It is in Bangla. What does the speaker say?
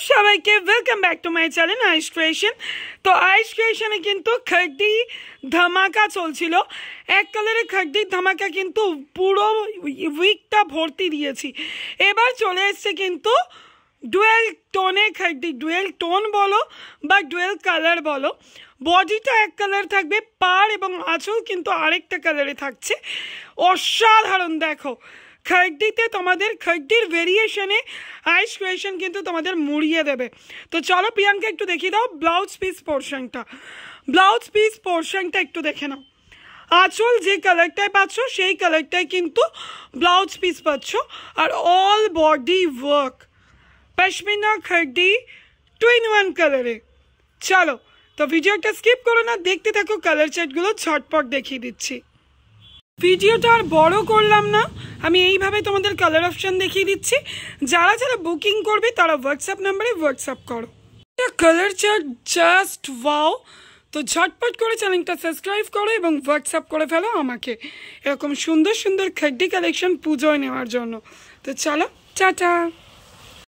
সবাইকে welcome back to my channel ice creation. তো আইস ক্রিয়েশনে কিন্তু খড্ডি ধামাকা চলছিল। এক কালারের খড্ডির ধামাকা কিন্তু পুরো উইকটা ভর্তি দিয়েছি। এবার চলে এসছে কিন্তু ডুয়েল টোনে খড্ডি, ডুয়েল টোন বলো বা ডুয়েল কালার বলো। বডিটা এক কালার থাকবে, পাড় এবং আঁচল কিন্তু আরেকটা কালারে থাকছে। অসাধারণ দেখো, খড্ডিতে তোমাদের খড্ডির ভেরিয়েশনে আইস ক্রিয়েশন কিন্তু তোমাদের মুড়িয়ে দেবে। তো চলো প্রিয়াঙ্কা একটু দেখিয়ে দাও ব্লাউজ পিস পোর্শনটা। ব্লাউজ পিস পোর্শনটা একটু দেখে নাও। আঁচল যে কালারটায় পাচ্ছ সেই কালারটায় কিন্তু ব্লাউজ পিস পাচ্ছ, আর all body work pashmina khaddi 2-in-1 কালারে। চলো তো ভিডিওটা স্কিপ করো না, দেখতে থাকো, কালার চার্টগুলো ঝটপট দেখিয়ে দিচ্ছি। ভিডিওটা আর বড় করলাম না, আমি এইভাবে তোমাদের কালার অপশন দেখিয়ে দিচ্ছি। যারা যারা বুকিং করবে তারা হোয়াটসঅ্যাপ নাম্বারে হোয়াটসঅ্যাপ করো। Colour chart just wow. তো ঝটপট করে চ্যানেলটা সাবস্ক্রাইব করো এবং হোয়াটসঅ্যাপ করে ফেলো আমাকে এরকম সুন্দর সুন্দর খড্ডি কালেকশন পুজোয় নেওয়ার জন্য। তো চলো, টাটা।